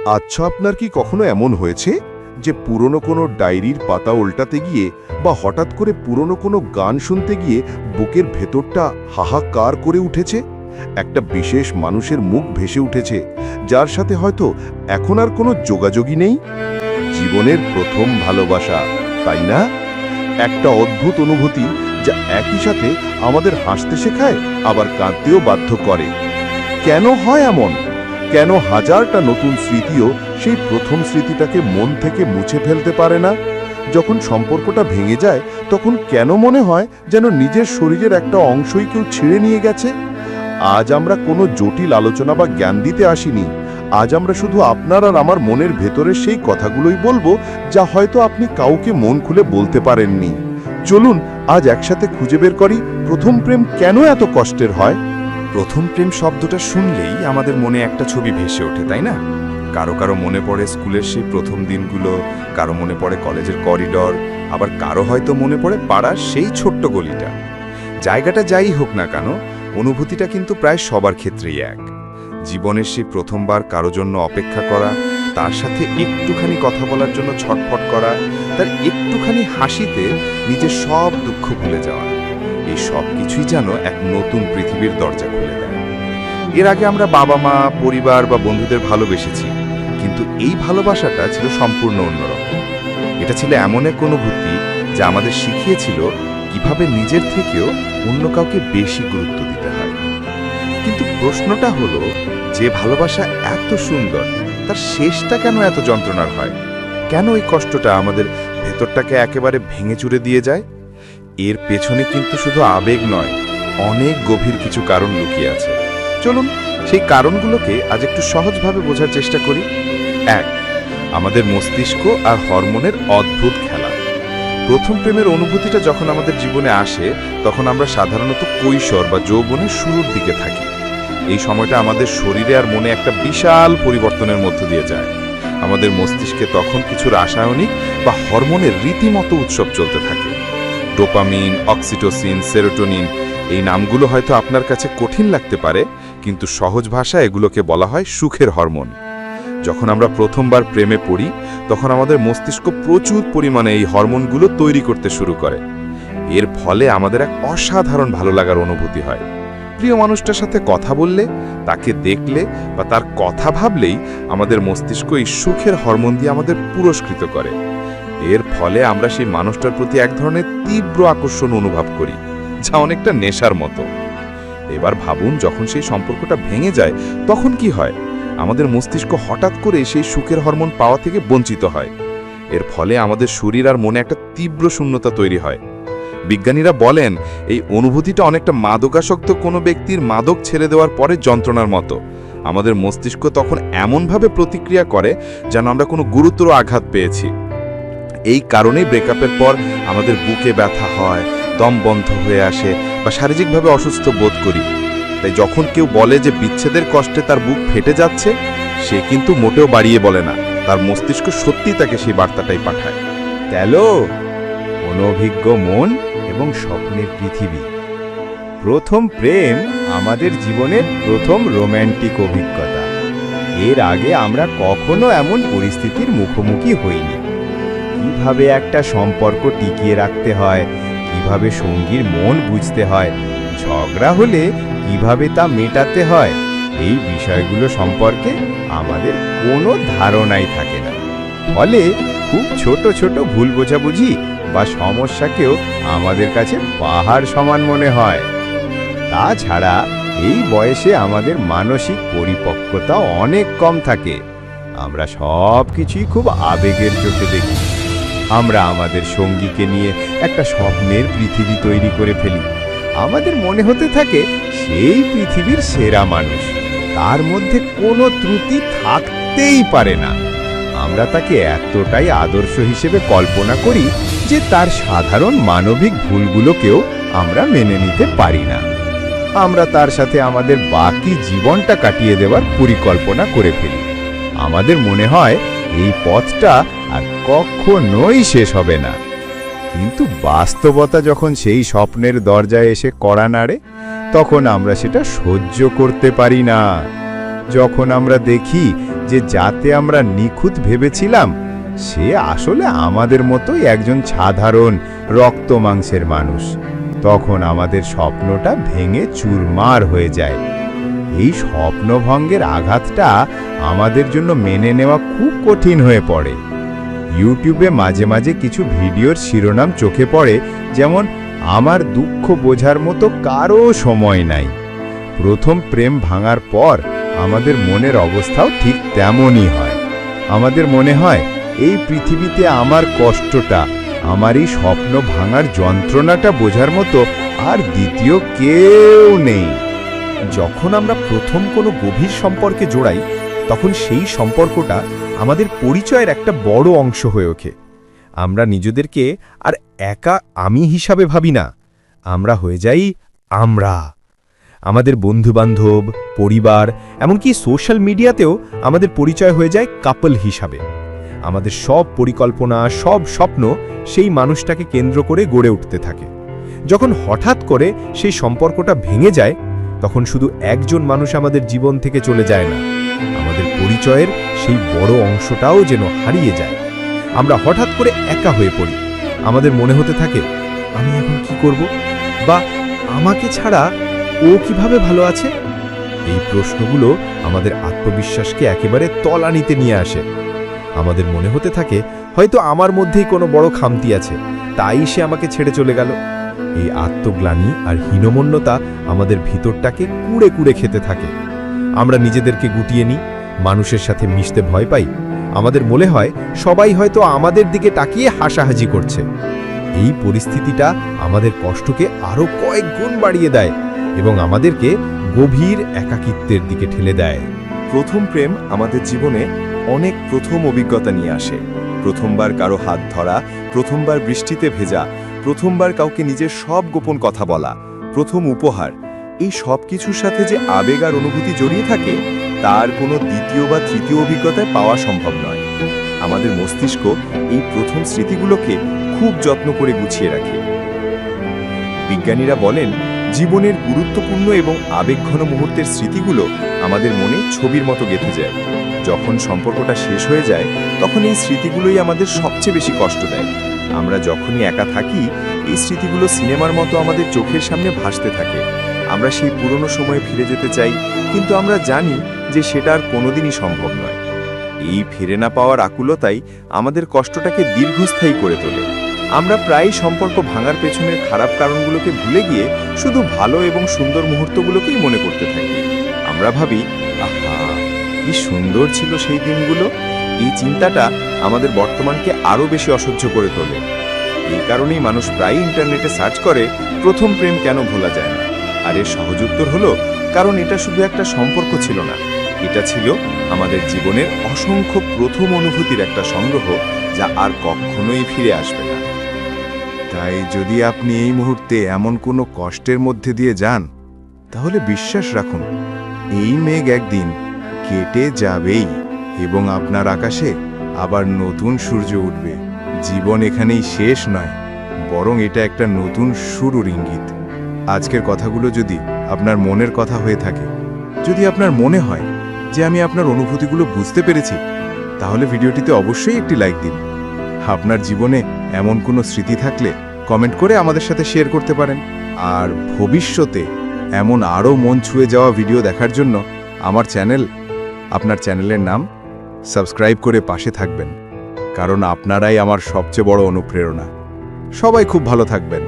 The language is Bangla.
আচ্ছা, আপনার কি কখনো এমন হয়েছে যে পুরনো কোনো ডায়েরির পাতা উল্টাতে গিয়ে বা হঠাৎ করে পুরনো কোনো গান শুনতে গিয়ে বুকের ভেতরটা হাহাকার করে উঠেছে? একটা বিশেষ মানুষের মুখ ভেসে উঠেছে, যার সাথে হয়তো এখন আর কোনো যোগাযোগই নেই। জীবনের প্রথম ভালোবাসা, তাই না? একটা অদ্ভুত অনুভূতি যা একই সাথে আমাদের হাসতে শেখায় আবার কাঁদতেও বাধ্য করে। কেন হয় এমন? কেন হাজারটা নতুন স্মৃতিও সেই প্রথম স্মৃতিটাকে মন থেকে মুছে ফেলতে পারে না? যখন সম্পর্কটা ভেঙে যায় তখন কেন মনে হয় যেন নিজের শরীরের একটা অংশই কেউ ছিঁড়ে নিয়ে গেছে? আজ আমরা কোনো জটিল আলোচনা বা জ্ঞান দিতে আসিনি। আজ আমরা শুধু আপনার আর আমার মনের ভেতরের সেই কথাগুলোই বলবো যা হয়তো আপনি কাউকে মন খুলে বলতে পারেননি। চলুন আজ একসাথে খুঁজে বের করি প্রথম প্রেম কেন এত কষ্টের হয়। প্রথম প্রেম শব্দটা শুনলেই আমাদের মনে একটা ছবি ভেসে ওঠে, তাই না? কারো কারো মনে পড়ে স্কুলের সেই প্রথম দিনগুলো, কারো মনে পড়ে কলেজের করিডর, আবার কারো হয়তো মনে পড়ে পাড়ার সেই ছোট্ট গলিটা। জায়গাটা যাই হোক না কেন, অনুভূতিটা কিন্তু প্রায় সবার ক্ষেত্রেই এক। জীবনের সেই প্রথমবার কারো জন্য অপেক্ষা করা, তার সাথে একটুখানি কথা বলার জন্য ছটফট করা, তার একটুখানি হাসিতে নিজের সব দুঃখ ভুলে যাওয়া, এই সব কিছুই যেন এক নতুন পৃথিবীর দরজা খুলে দেয়। এর আগে আমরা বাবা মা, পরিবার বা বন্ধুদের ভালোবেসেছি, কিন্তু এই ভালোবাসাটা ছিল সম্পূর্ণ অন্যরকম। এটা ছিল এমন এক অনুভূতি যা আমাদের শিখিয়েছিল কিভাবে নিজের থেকেও অন্য কাউকে বেশি গুরুত্ব দিতে হয়। কিন্তু প্রশ্নটা হলো, যে ভালোবাসা এত সুন্দর, তার শেষটা কেন এত যন্ত্রণার হয়? কেন এই কষ্টটা আমাদের ভেতরটাকে একেবারে ভেঙে চুরে দিয়ে যায়? এর পেছনে কিন্তু শুধু আবেগ নয়, অনেক গভীর কিছু কারণ লুকিয়ে আছে। চলুন সেই কারণগুলোকে আজ একটু সহজভাবে বোঝার চেষ্টা করি। 1. আমাদের মস্তিষ্ক আর হরমোনের অদ্ভুত খেলা। প্রথম প্রেমের অনুভূতিটা যখন আমাদের জীবনে আসে, তখন আমরা সাধারণত কৈশোর বা যৌবনের শুরুর দিকে থাকি। এই সময়টা আমাদের শরীরে আর মনে একটা বিশাল পরিবর্তনের মধ্য দিয়ে যায়। আমাদের মস্তিষ্কে তখন কিছু রাসায়নিক বা হরমোনের রীতিমতো উৎসব চলতে থাকে। ডোপামিন, অক্সিটোসিন, সেরোটোনিন, এই নামগুলো হয়তো আপনার কাছে কঠিন লাগতে পারে, কিন্তু সহজ ভাষায় এগুলোকে বলা হয় সুখের হরমোন। যখন আমরা প্রথমবার প্রেমে পড়ি, তখন আমাদের মস্তিষ্ক প্রচুর পরিমাণে এই হরমোনগুলো তৈরি করতে শুরু করে। এর ফলে আমাদের এক অসাধারণ ভালো লাগার অনুভূতি হয়। প্রিয় মানুষটার সাথে কথা বললে, তাকে দেখলে বা তার কথা ভাবলেই আমাদের মস্তিষ্ক এই সুখের হরমোন দিয়ে আমাদের পুরস্কৃত করে। এর ফলে আমরা সেই মানুষটার প্রতি এক ধরনের তীব্র আকর্ষণ অনুভব করি, যা অনেকটা নেশার মতো। এবার ভাবুন, যখন সেই সম্পর্কটা ভেঙে যায় তখন কি হয়? আমাদের মস্তিষ্ক হঠাৎ করে সেই সুখের হরমোন পাওয়া থেকে বঞ্চিত হয়। এর ফলে আমাদের শরীর আর মনে একটা তীব্র শূন্যতা তৈরি হয়। বিজ্ঞানীরা বলেন, এই অনুভূতিটা অনেকটা মাদকাসক্ত কোনো ব্যক্তির মাদক ছেড়ে দেওয়ার পরে যন্ত্রণার মতো। আমাদের মস্তিষ্ক তখন এমনভাবে প্রতিক্রিয়া করে যেন আমরা কোনো গুরুতর আঘাত পেয়েছি। এই কারণেই ব্রেকআপের পর আমাদের বুকে ব্যথা হয়, দম বন্ধ হয়ে আসে বা শারীরিকভাবে অসুস্থ বোধ করি। তাই যখন কেউ বলে যে বিচ্ছেদের কষ্টে তার বুক ফেটে যাচ্ছে, সে কিন্তু মোটেও বাড়িয়ে বলে না, তার মস্তিষ্ক সত্যিই তাকে সেই বার্তাটাই পাঠায়। তেলো, অনভিজ্ঞ মন এবং স্বপ্নের পৃথিবী। প্রথম প্রেম আমাদের জীবনের প্রথম রোম্যান্টিক অভিজ্ঞতা। এর আগে আমরা কখনো এমন পরিস্থিতির মুখোমুখি হইনি। কিভাবে একটা সম্পর্ক টিকিয়ে রাখতে হয়, কিভাবে সঙ্গীর মন বুঝতে হয়, ঝগড়া হলে কিভাবে তা মেটাতে হয়, এই বিষয়গুলো সম্পর্কে আমাদের কোনো ধারণাই থাকে না। ফলে খুব ছোট ছোট ভুল বোঝাবুঝি বা সমস্যাকেও আমাদের কাছে পাহাড় সমান মনে হয়। তাছাড়া এই বয়সে আমাদের মানসিক পরিপক্কতা অনেক কম থাকে। আমরা সব কিছুই খুব আবেগের চোখে দেখি। আমরা আমাদের সঙ্গীকে নিয়ে একটা স্বপ্নের পৃথিবী তৈরি করে ফেলি। আমাদের মনে হতে থাকে সেই পৃথিবীর সেরা মানুষ, তার মধ্যে কোনো ত্রুটি থাকতেই পারে না। আমরা তাকে এতটাই আদর্শ হিসেবে কল্পনা করি যে তার সাধারণ মানবিক ভুলগুলোকেও আমরা মেনে নিতে পারি না। আমরা তার সাথে আমাদের বাকি জীবনটা কাটিয়ে দেওয়ার পরিকল্পনা করে ফেলি। আমাদের মনে হয় এই পথটা আর কখনোই শেষ হবে না। কিন্তু বাস্তবতা যখন সেই স্বপ্নের দরজায় এসে কড়া নাড়ে, তখন আমরা সেটা সহ্য করতে পারি না। যখন আমরা দেখি যে যাতে আমরা নিখুঁত ভেবেছিলাম সে আসলে আমাদের মতোই একজন সাধারণ রক্ত মাংসের মানুষ, তখন আমাদের স্বপ্নটা ভেঙে চুরমার হয়ে যায়। এই স্বপ্নভঙ্গের আঘাতটা আমাদের জন্য মেনে নেওয়া খুব কঠিন হয়ে পড়ে। ইউটিউবে মাঝে মাঝে কিছু ভিডিওর শিরোনাম চোখে পড়ে, যেমন আমার দুঃখ বোঝার মতো কারো সময় নাই। প্রথম প্রেম ভাঙার পর আমাদের মনের অবস্থাও ঠিক তেমনই হয়। আমাদের মনে হয় এই পৃথিবীতে আমার কষ্টটা, আমার এই স্বপ্ন ভাঙার যন্ত্রণাটা বোঝার মতো আর দ্বিতীয় কেউ নেই। যখন আমরা প্রথম কোনো গভীর সম্পর্কে জোড়াই, তখন সেই সম্পর্কটা আমাদের পরিচয়ের একটা বড় অংশ হয়ে ওঠে। আমরা নিজেদেরকে আর একা আমি হিসাবে ভাবি না, আমরা হয়ে যাই আমরা। আমাদের বন্ধুবান্ধব, পরিবার, এমনকি সোশ্যাল মিডিয়াতেও আমাদের পরিচয় হয়ে যায় কাপল হিসাবে। আমাদের সব পরিকল্পনা, সব স্বপ্ন সেই মানুষটাকে কেন্দ্র করে গড়ে উঠতে থাকে। যখন হঠাৎ করে সেই সম্পর্কটা ভেঙে যায়, তখন শুধু একজন মানুষ আমাদের জীবন থেকে চলে যায় না, আমাদের পরিচয়ের সেই বড় অংশটাও যেন হারিয়ে যায়। আমরা হঠাৎ করে একা হয়ে পড়ি। আমাদের মনে হতে থাকে, আমি এখন কি করব, বা আমাকে ছাড়া ও কিভাবে ভালো আছে। এই প্রশ্নগুলো আমাদের আত্মবিশ্বাসকে একেবারে তলানিতে নিয়ে আসে। আমাদের মনে হতে থাকে, হয়তো আমার মধ্যেই কোনো বড় খামতি আছে, তাই সে আমাকে ছেড়ে চলে গেল। এই আত্মগ্লানি আর হীনমন্যতা আমাদের ভিতরটাকে কুড়ে কুড়ে খেতে থাকে। আমরা নিজেদেরকে গুটিয়ে নিই, মানুষের সাথে মিশতে ভয় পাই। আমাদের মনে হয় সবাই হয়তো আমাদের দিকে তাকিয়ে হাসাহাসি করছে। এই পরিস্থিতিটা আমাদের কষ্টকে আরও কয়েক গুণ বাড়িয়ে দেয় এবং আমাদেরকে গভীর একাকিত্বের দিকে ঠেলে দেয়। প্রথম প্রেম আমাদের জীবনে অনেক প্রথম অভিজ্ঞতা নিয়ে আসে। প্রথমবার কারো হাত ধরা, প্রথমবার বৃষ্টিতে ভেজা, প্রথমবার কাউকে নিজের সব গোপন কথা বলা, প্রথম উপহার, এই সব কিছুর সাথে যে আবেগ আর অনুভূতি জড়িয়ে থাকে, তার কোনো দ্বিতীয় বা তৃতীয় অভিজ্ঞতায় পাওয়া সম্ভব নয়। আমাদের মস্তিষ্ক এই প্রথম স্মৃতিগুলোকে খুব যত্ন করে গুছিয়ে রাখে। বিজ্ঞানীরা বলেন, জীবনের গুরুত্বপূর্ণ এবং আবেগঘন মুহূর্তের স্মৃতিগুলো আমাদের মনে ছবির মতো গেঁথে যায়। যখন সম্পর্কটা শেষ হয়ে যায়, তখন এই স্মৃতিগুলোই আমাদের সবচেয়ে বেশি কষ্ট দেয়। আমরা যখনই একা থাকি, এই স্মৃতিগুলো সিনেমার মতো আমাদের চোখের সামনে ভাসতে থাকে। আমরা সেই পুরনো সময়ে ফিরে যেতে চাই, কিন্তু আমরা জানি যে সেটা আর কোনোদিনই সম্ভব নয়। এই ফিরে না পাওয়ার আকুলতাই আমাদের কষ্টটাকে দীর্ঘস্থায়ী করে তোলে। আমরা প্রায়ই সম্পর্ক ভাঙার পেছনের খারাপ কারণগুলোকে ভুলে গিয়ে শুধু ভালো এবং সুন্দর মুহূর্তগুলোকেই মনে করতে থাকি। আমরা ভাবি, আহা, কি সুন্দর ছিল সেই দিনগুলো। এই চিন্তাটা আমাদের বর্তমানকে আরও বেশি অসহ্য করে তোলে। এই কারণেই মানুষ প্রায়ই ইন্টারনেটে সার্চ করে, প্রথম প্রেম কেন ভোলা যায় না। আর এর সহজ উত্তর হলো, কারণ এটা শুধু একটা সম্পর্ক ছিল না, এটা ছিল আমাদের জীবনের অসংখ্য প্রথম অনুভূতির একটা সংগ্রহ, যা আর কখনোই ফিরে আসবে না। তাই যদি আপনি এই মুহূর্তে এমন কোনো কষ্টের মধ্যে দিয়ে যান, তাহলে বিশ্বাস রাখুন, এই মেঘ একদিন কেটে যাবেই এবং আপনার আকাশে আবার নতুন সূর্য উঠবে। জীবন এখানেই শেষ নয়, বরং এটা একটা নতুন শুরুর ইঙ্গিত। আজকের কথাগুলো যদি আপনার মনের কথা হয়ে থাকে, যদি আপনার মনে হয় যে আমি আপনার অনুভূতিগুলো বুঝতে পেরেছি, তাহলে ভিডিওটিতে অবশ্যই একটি লাইক দিন। আপনার জীবনে এমন কোনো স্মৃতি থাকলে কমেন্ট করে আমাদের সাথে শেয়ার করতে পারেন। আর ভবিষ্যতে এমন আরও মন ছুঁয়ে যাওয়া ভিডিও দেখার জন্য আপনার চ্যানেলের নাম সাবস্ক্রাইব করে পাশে থাকবেন, কারণ আপনারাই আমার সবচেয়ে বড় অনুপ্রেরণা। সবাই খুব ভালো থাকবেন।